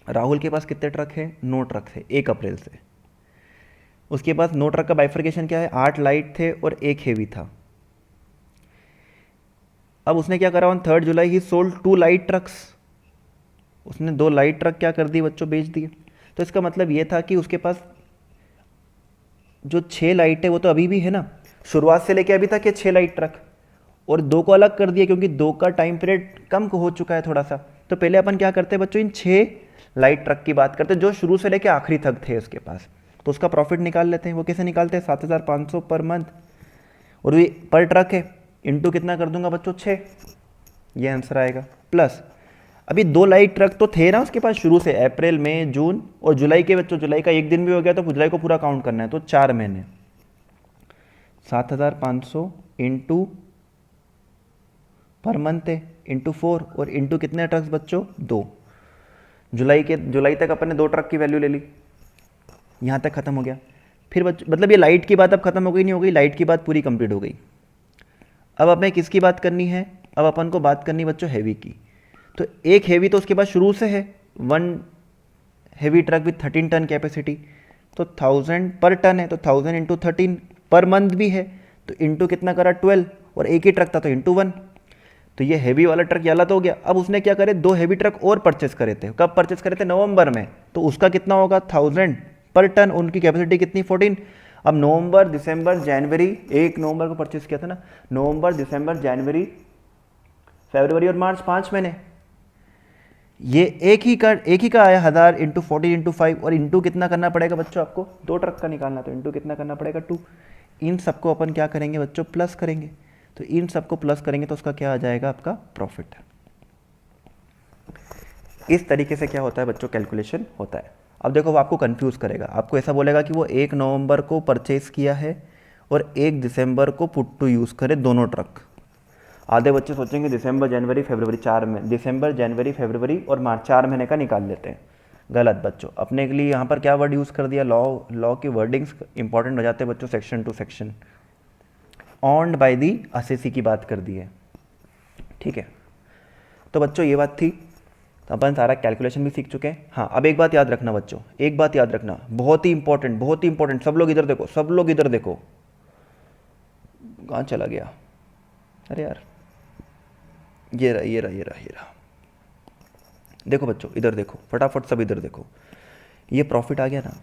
राहुल के पास कितने ट्रक है? 9 ट्रक थे 1 अप्रैल से। उसके पास 9 ट्रक का बाइफर्केशन क्या है? 8 लाइट थे और 1 हेवी था। अब उसने क्या करा, on 3 July he sold 2 light trucks. उसने 2 लाइट ट्रक क्या कर दिए बच्चों? बेच दिए। तो इसका मतलब ये था कि उसके पास जो 6 लाइट है वो तो अभी भी है ना, शुरुआत से लेके अभी तक ये 6 लाइट ट्रक, और 2 को अलग कर दिया क्योंकि 2 का टाइम पीरियड कम हो चुका है थोड़ा सा। तो पहले अपन क्या करते हैं बच्चों, इन 6 लाइट ट्रक की बात करते हैं जो शुरू से लेके आखिरी तक थे उसके पास। तो उसका प्रॉफिट निकाल लेते हैं। वो कैसे निकालते हैं? 7,500 पर मंथ, और ये पर ट्रक है, इंटू कितना कर दूंगा बच्चों? 6। ये आंसर आएगा। प्लस अभी 2 लाइट ट्रक तो थे ना उसके पास शुरू से, अप्रैल मई जून और जुलाई के बच्चों। जुलाई का एक दिन भी हो गया तो जुलाई को पूरा काउंट करना है, तो 4 महीने। 7,500 इंटू पर मंथ है इंटू 4, और इंटू कितने ट्रक्स बच्चों? 2। जुलाई तक अपन ने 2 ट्रक की वैल्यू ले ली, यहाँ तक खत्म हो गया। फिर मतलब ये लाइट की बात अब खत्म हो गई, नहीं हो गई? लाइट की बात पूरी कंप्लीट हो गई। अब हमें किसकी बात करनी है? अब अपन को बात करनी बच्चों हैवी की। तो एक हैवी तो उसके पास शुरू से है, 1 heavy truck with 13 ton capacity, तो 1000 पर टन है, तो 1000 इंटू 13 पर मंथ भी है, तो इंटू कितना करा? 12, और एक ही ट्रक था तो इंटू 1। तो ये हैवी वाला ट्रक याला तो हो गया। अब उसने क्या करे? 2 हैवी ट्रक और परचेस करे थे। कब परचेस करे थे? नवंबर में। तो उसका कितना होगा? 1000 पर टन। उनकी कैपेसिटी कितनी? 14। अब नवंबर दिसंबर जनवरी, 1 नवंबर को परचेस किया था ना, नवंबर दिसंबर जनवरी फरवरी और मार्च, 5 महीने। ये एक ही का आया 1000 इंटू 14 इंटू 5, और इंटू कितना करना पड़ेगा बच्चों आपको? 2 ट्रक का निकालना, तो इंटू कितना करना पड़ेगा? 2। इन सबको अपन क्या करेंगे बच्चों? प्लस करेंगे। तो इन सबको प्लस करेंगे तो उसका क्या आ जाएगा? आपका प्रॉफिट। इस तरीके से क्या होता है बच्चों? कैलकुलेशन होता है। अब देखो वो आपको कंफ्यूज करेगा, आपको ऐसा बोलेगा कि वो 1 नवंबर को परचेज किया है और 1 दिसंबर को पुट टू यूज़ करे दोनों ट्रक। आधे बच्चे सोचेंगे दिसंबर जनवरी फरवरी 4 में, दिसंबर जनवरी फरवरी और मार्च 4 महीने का निकाल लेते हैं। गलत बच्चों। अपने के लिए यहाँ पर क्या वर्ड यूज़ कर दिया? लॉ की वर्डिंग्स इंपॉर्टेंट हो जाते हैं बच्चों, section two section. Owned by the assessee की बात कर दी है, ठीक है। तो बच्चों ये बात थी, तो अपन सारा कैलकुलेशन भी सीख चुके हैं। हाँ, अब एक बात याद रखना बच्चों, एक बात याद रखना, बहुत ही इंपॉर्टेंट, बहुत ही इंपॉर्टेंट। सब लोग इधर देखो, सब लोग इधर देखो। कहाँ चला गया? अरे यार, ये रहा ये रहा ये रहा ये रहा। देखो बच्चों इधर देखो, फटाफट सब इधर देखो। ये प्रॉफिट आ गया ना,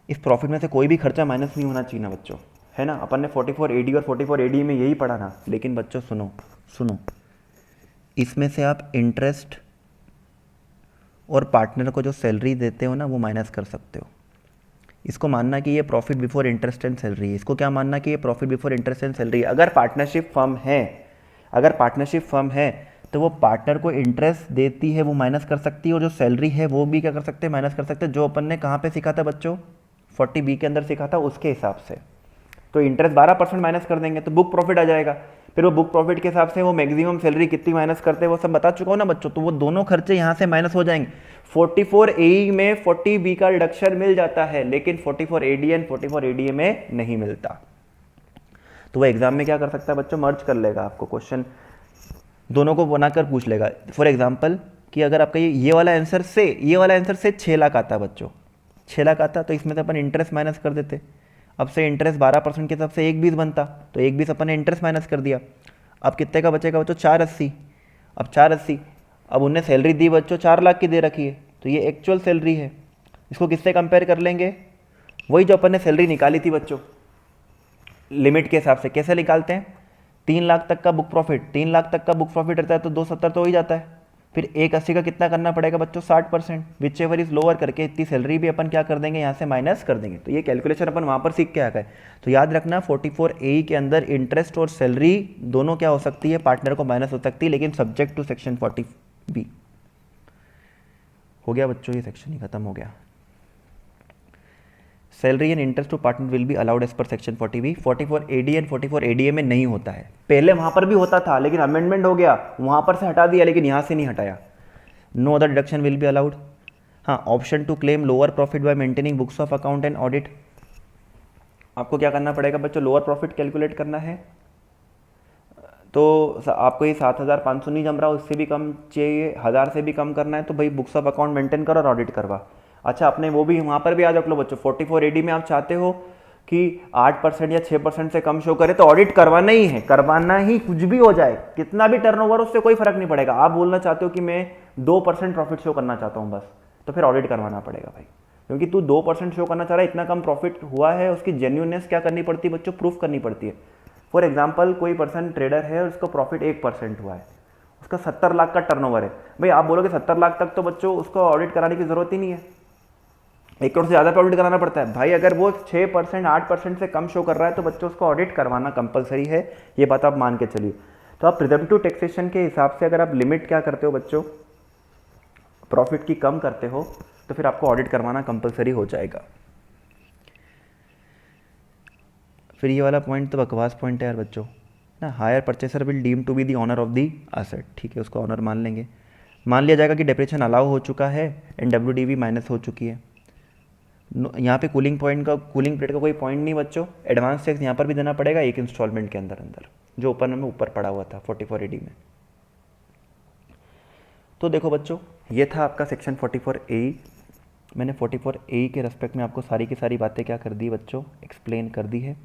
इस प्रॉफिट में से कोई भी खर्चा माइनस नहीं होना चाहिए ना बच्चों, है ना। अपन ने 44 AD और 44 AD में यही पढ़ा ना। लेकिन बच्चों सुनो सुनो, इसमें से आप इंटरेस्ट और पार्टनर को जो सैलरी देते हो ना, वो माइनस कर सकते हो। इसको मानना कि ये profit before interest and salary है। इसको क्या मानना कि ये profit before interest and salary है। अगर पार्टनरशिप फर्म है, अगर पार्टनरशिप फर्म है तो वो पार्टनर को इंटरेस्ट देती है, वो माइनस कर सकती है, और जो सैलरी है वो भी क्या कर सकते हैं? माइनस कर सकते हैं। जो अपन ने कहाँ पे सीखा था बच्चों? 40B के अंदर सीखा था, उसके हिसाब से। तो इंटरेस्ट 12% माइनस कर देंगे तो बुक प्रॉफिट आ जाएगा। फिर वो बुक प्रॉफिट के हिसाब से वो मैक्सिमम सैलरी कितनी माइनस करते हैं वो सब बता चुका हूँ ना बच्चों। तो वो दोनों खर्चे यहाँ से माइनस हो जाएंगे। 44AE में 40B का रिडक्शन मिल जाता है, लेकिन 44AD एंड 44ADA में नहीं मिलता। तो वो एग्जाम में क्या कर सकता है बच्चों? मर्ज कर लेगा, आपको क्वेश्चन दोनों को बनाकर पूछ लेगा। फॉर एग्जाम्पल कि अगर आपका ये वाला आंसर से 6 लाख आता है बच्चों, 6 लाख आता, तो इसमें से अपन इंटरेस्ट माइनस कर देते। अब से इंटरेस्ट 12% के हिसाब से 1,20 बनता, तो 1,20 अपन ने इंटरेस्ट माइनस कर दिया। अब कितने का बचेगा बच्चों? 480। अब 480, अब उन्हें सैलरी दी बच्चों 4 लाख की दे रखी है, तो ये एक्चुअल सैलरी है। इसको किससे कंपेयर कर लेंगे? वही जो अपन ने सैलरी निकाली थी बच्चों लिमिट के हिसाब से। कैसे निकालते हैं? 3 लाख तक का बुक प्रॉफिट, 3 लाख तक का बुक प्रॉफिट रहता है तो 270 तो हो ही जाता है। फिर 180 का कितना करना पड़ेगा बच्चों? 60%। विच एवर इज लोअर करके इतनी सैलरी भी अपन क्या कर देंगे? यहाँ से माइनस कर देंगे। तो ये कैलकुलेशन अपन वहाँ पर सीख के आ गए। तो याद रखना 44AE के अंदर इंटरेस्ट और सैलरी दोनों क्या हो सकती है? पार्टनर को माइनस हो सकती है, लेकिन सब्जेक्ट टू सेक्शन 40B। हो गया बच्चों, ये सेक्शन ही खत्म हो गया। Salary and interest to partner will be allowed as per section 40B। 44AD and 44ADA में नहीं होता है। पहले वहां पर भी होता था, लेकिन अमेंडमेंट हो गया, वहां पर से हटा दिया, लेकिन यहां से नहीं हटाया। No other deduction will be allowed. हाँ, option to claim lower profit by maintaining books of account and audit. आपको क्या करना पड़ेगा बच्चों? लोअर प्रॉफिट कैलकुलेट करना है। तो आपको ये 7,500 नहीं जम रहा, उससे भी कम चाहिए, 1000 से भी कम करना है, तो भाई बुक्स ऑफ अकाउंट मेंटेन करो और ऑडिट करवा। अच्छा, अपने वो भी वहाँ पर भी याद रख लो बच्चों, 44 AD में आप चाहते हो कि 8% या 6% से कम शो करे तो ऑडिट करवाना ही है, करवाना ही, कुछ भी हो जाए, कितना भी टर्नओवर, उससे कोई फर्क नहीं पड़ेगा। आप बोलना चाहते हो कि मैं 2% प्रॉफिट शो करना चाहता हूँ बस, तो फिर ऑडिट करवाना पड़ेगा भाई, क्योंकि तू 2% शो करना चाह रहा है, इतना कम प्रॉफिट हुआ है, उसकी जेन्यूननेस क्या करनी पड़ती है बच्चों, प्रूफ करनी पड़ती है। फॉर एग्जाम्पल कोई पर्सन ट्रेडर है और उसका प्रॉफिट 1% हुआ है, उसका 70 लाख का टर्नओवर है, भाई आप बोलोगे 70 लाख तक तो बच्चों उसको ऑडिट कराने की जरूरत ही नहीं है, 1 करोड़ से ज़्यादा पे ऑडिट कराना पड़ता है भाई। अगर वो 6% 8% से कम शो कर रहा है तो बच्चों उसको ऑडिट करवाना कंपलसरी है, ये बात आप मान के चलिए। तो आप प्रिजम्पटिव टैक्सेशन के हिसाब से अगर आप लिमिट क्या करते हो बच्चों, प्रॉफिट की कम करते हो, तो फिर आपको ऑडिट करवाना कंपलसरी हो जाएगा। फिर ये वाला पॉइंट तो बकवास पॉइंट है यार बच्चों ना, hire purchaser will deem to be the owner of the asset, ठीक है, उसको ऑनर मान लेंगे, मान लिया जाएगा कि डेप्रिसिएशन अलाउ हो चुका है एंड WDV माइनस हो चुकी है। यहाँ पे कूलिंग पीरियड का कोई पॉइंट नहीं बच्चों, एडवांस टैक्स यहाँ पर भी देना पड़ेगा एक इंस्टॉलमेंट के अंदर जो ओपन में ऊपर पड़ा हुआ था 44 AD में। तो देखो बच्चों, ये था आपका सेक्शन 44A। मैंने 44A के रेस्पेक्ट में आपको सारी की सारी बातें क्या कर दी बच्चों, एक्सप्लेन कर दी है।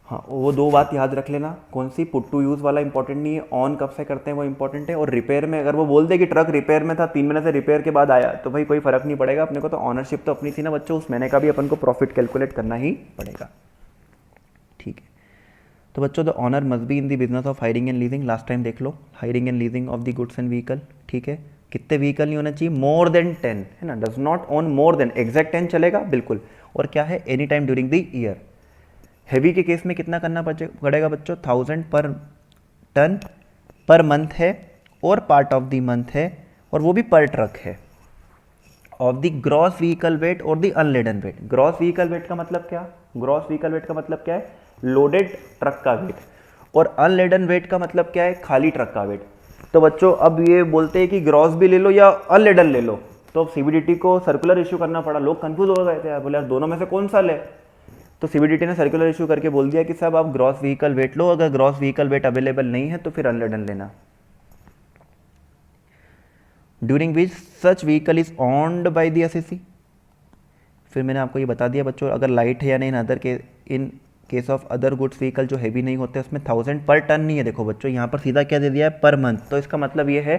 हाँ, वो 2 बात याद रख लेना, कौन सी, पुट टू यूज़ वाला इंपॉर्टेंट नहीं है, ऑन कब से करते हैं वो इंपॉर्टेंट है, और रिपेयर में अगर वो बोल दे कि ट्रक रिपेयर में था 3 महीने से रिपेयर के बाद आया, तो भाई कोई फर्क नहीं पड़ेगा, अपने को तो ऑनरशिप तो अपनी थी ना बच्चों, उस महीने का भी अपन को प्रॉफिट कैलकुलेट करना ही पड़ेगा, ठीक है। तो बच्चों the owner must be in the business of hiring and leasing, last time देख लो, hiring and leasing of the goods and vehicle, ठीक है। कितने व्हीकल नहीं होना चाहिए, मोर देन 10, है ना, does not own more then, exact 10 चलेगा बिल्कुल, और क्या है, any time during the year. Heavy के केस में कितना करना पड़ेगा बच्चों, 1000 पर टन पर मंथ है और पार्ट ऑफ द मंथ है, और वो भी पर ट्रक है, of the gross vehicle weight और the unladen weight. Gross vehicle weight का मतलब क्या, ग्रॉस व्हीकल वेट का मतलब क्या है, लोडेड ट्रक का वेट, और अनलेडन वेट का मतलब क्या है, खाली ट्रक का वेट। तो बच्चों अब ये बोलते हैं कि ग्रॉस भी ले लो या अनलेडन ले लो, तो अब CBDT को सर्कुलर इशू करना पड़ा, लोग कंफ्यूज हो गए थे यार, बोले यार दोनों में से कौन सा ले, तो CBDT ने सर्कुलर इशू करके बोल दिया कि साहब आप ग्रॉस व्हीकल वेट लो, अगर ग्रॉस व्हीकल वेट अवेलेबल नहीं है तो फिर अनलेडन लेना। During which such vehicle is owned by the SEC। फिर मैंने आपको ये बता दिया बच्चों, अगर लाइट है या नहीं, in case of other goods vehicle जो हैवी नहीं होते उसमें 1000 पर टन नहीं है। देखो बच्चों यहाँ पर सीधा क्या दे दिया है, पर मंथ, तो इसका मतलब ये है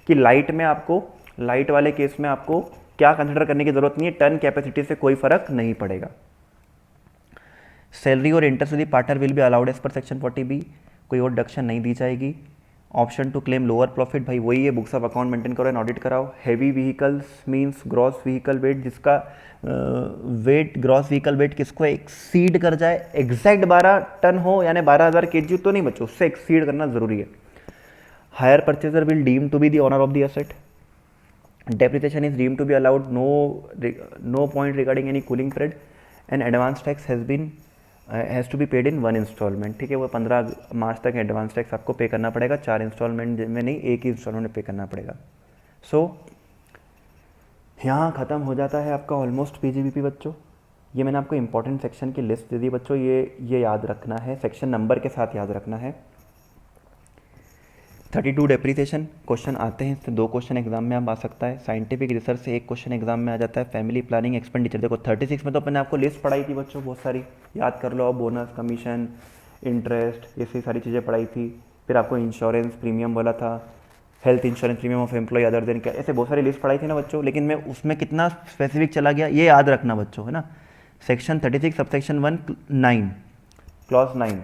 कि लाइट में आपको, लाइट वाले केस में आपको क्या कंसिडर करने की जरूरत नहीं है, टन कैपेसिटी से कोई फर्क नहीं पड़ेगा। सैलरी और interest to the partner will be allowed as per section 40B, कोई और डिडक्शन नहीं दी जाएगी। Option to claim lower profit, भाई वही है, बुक्स ऑफ अकाउंट मेंटेन करो एंड ऑडिट कराओ। Heavy vehicles means gross vehicle weight, जिसका वेट, ग्रॉस व्हीकल वेट किसको एक्सीड कर जाए, एग्जैक्ट 12 टन हो यानी 12,000 kg तो नहीं बच्चों, उससे एक्सीड करना जरूरी है। Hire purchaser will deem to be the owner of the asset. Depreciation is deem to be allowed, no point regarding any cooling period, and advance tax has to be paid in 1 instalment, ठीक है। वो 15 मार्च तक advance tax आपको पे करना पड़ेगा, 4 instalment में नहीं, एक ही इंस्टॉलमेंट में पे करना पड़ेगा। सो यहाँ ख़त्म हो जाता है आपका ऑलमोस्ट PGBP बच्चों। ये मैंने आपको इंपॉर्टेंट सेक्शन की लिस्ट दे दी बच्चों, ये याद रखना है, सेक्शन नंबर के साथ याद रखना है। 32 डेप्रिसिएशन क्वेश्चन आते हैं, इससे 2 क्वेश्चन एग्जाम में आप आ सकता है। साइंटिफिक रिसर्च से 1 क्वेश्चन एग्जाम में आ जाता है। फैमिली प्लानिंग एक्सपेंडिचर, देखो 36 में तो मैंने आपको लिस्ट पढ़ाई थी बच्चों, बहुत सारी याद कर लो, बोनस, कमीशन, इंटरेस्ट, ये सारी चीज़ें पढ़ाई थी। फिर आपको इंश्योरेंस प्रीमियम बोला था, health insurance premium of employee other than क्या, ऐसे बहुत सारी लिस्ट पढ़ाई थी ना बच्चों, लेकिन मैं उसमें कितना स्पेसिफिक चला गया ये याद रखना बच्चों, है ना। Section 36 subsection 1 9 clause 9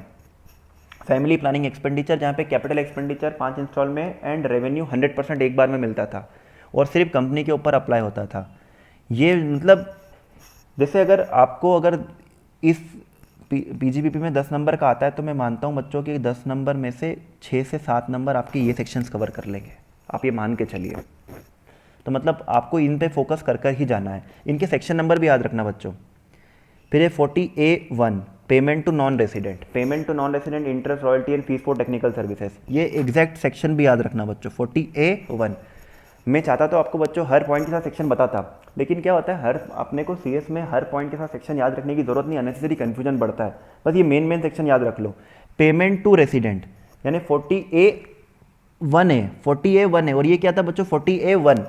family planning expenditure, जहाँ पे कैपिटल एक्सपेंडिचर 5 इंस्टॉल में एंड रेवेन्यू 100% एक बार में मिलता था और सिर्फ कंपनी के ऊपर अप्लाई होता था। ये मतलब जैसे अगर इस PGBP में 10 नंबर का आता है तो मैं मानता हूँ बच्चों कि 10 नंबर में से 6 से 7 नंबर आपके ये सेक्शंस कवर कर लेंगे, आप ये मान के चलिए। तो मतलब आपको इन पे फोकस कर कर ही जाना है। इनके सेक्शन नंबर भी याद रखना बच्चों। फिर है 40A1 payment to non resident interest royalty and fees for technical services, ये एग्जैक्ट सेक्शन भी याद रखना बच्चों। 40A1 मैं चाहता तो आपको बच्चों हर पॉइंट के साथ सेक्शन बताता, लेकिन क्या होता है अपने को CS में हर पॉइंट के साथ सेक्शन याद रखने की जरूरत नहीं, अननेसेसरी कंफ्यूजन बढ़ता है। बस ये मेन सेक्शन याद रख लो। पेमेंट टू रेसिडेंट, यानी 40A1 है, 40A1 है, और ये क्या था बच्चों 40A1,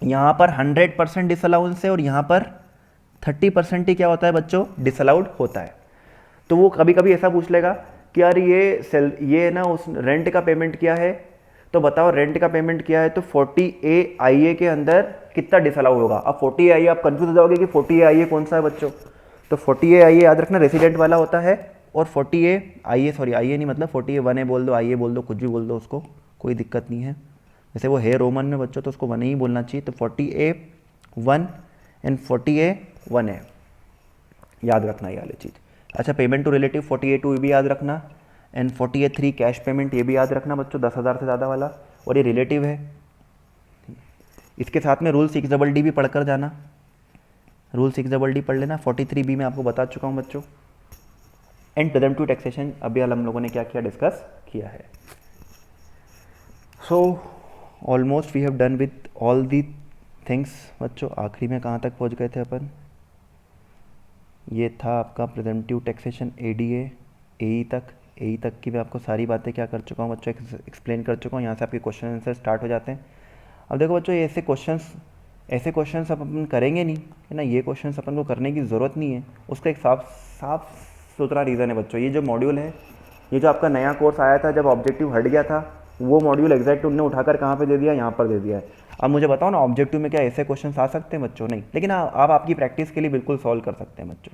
यहाँ पर 100% डिसअलाउंस है और यहाँ पर 30% ही क्या होता है बच्चों डिसअलाउड होता है। तो वो कभी कभी ऐसा पूछ लेगा कि यार ये ना उस रेंट का पेमेंट किया है, तो बताओ रेंट का पेमेंट किया है तो 40AIA के अंदर कितना डिसअलाउड होगा। अब 40AIA आप कंफ्यूज हो जाओगे कि 40AIA कौन सा है बच्चों, तो 40AIA याद रखना रेसिडेंट वाला होता है, और 40AIA सॉरी आईए नहीं मतलब 40A1 बोल दो, आईए बोल दो, कुछ भी बोल दो उसको, कोई दिक्कत नहीं है। जैसे वो है रोमन में बच्चों तो उसको 1 ही बोलना चाहिए, तो 40A1 एंड 40A1 है, याद रखना ये वाली चीज़। अच्छा पेमेंट टू रिलेटिव 40A2 भी याद रखना, एंड 40A3 कैश पेमेंट ये भी याद रखना बच्चों 10,000 से ज़्यादा वाला, और ये रिलेटिव है। इसके साथ में रूल 6DD भी पढ़ कर जाना, रूल 6DD पढ़ लेना। 43B में आपको बता चुका हूँ बच्चों। एंड प्रेजेंटिव टैक्सेशन अभी हम लोगों ने क्या किया डिस्कस किया है। So almost we have done with all the things बच्चों। आखिरी में कहाँ तक पहुँच गए थे अपन, ये था आपका प्रेजेंटिव टैक्सेशन ADA AE तक की मैं आपको सारी बातें क्या कर चुका हूँ बच्चों, एक्सप्लेन कर चुका हूँ। यहाँ से आपके क्वेश्चन आंसर स्टार्ट हो जाते हैं। अब देखो बच्चों ऐसे क्वेश्चंस अपन करेंगे नहीं है ना, ये क्वेश्चंस अपन को करने की ज़रूरत नहीं है। उसका एक साफ सुथरा रीज़न है बच्चों, ये जो मॉड्यूल है, ये जो आपका नया कोर्स आया था जब ऑब्जेक्टिव हट गया था, वो मॉड्यूल एग्जैक्ट उनने उठाकर कहाँ पे दे दिया, यहाँ पर दे दिया है। अब मुझे बताओ ना ऑब्जेक्टिव में क्या ऐसे क्वेश्चन आ सकते हैं बच्चों, नहीं। लेकिन आप आपकी प्रैक्टिस के लिए बिल्कुल सॉल्व कर सकते हैं बच्चों।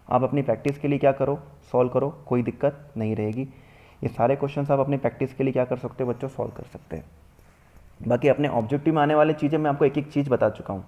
आप अपनी प्रैक्टिस के लिए क्या करो, सॉल्व करो, कोई दिक्कत नहीं रहेगी। ये सारे क्वेश्चन आप अपनी प्रैक्टिस के लिए क्या कर सकते हो बच्चों, सॉल्व कर सकते हैं। बाकी अपने ऑब्जेक्टिव में आने वाली चीज़ें मैं आपको एक एक चीज़ बता चुका हूँ।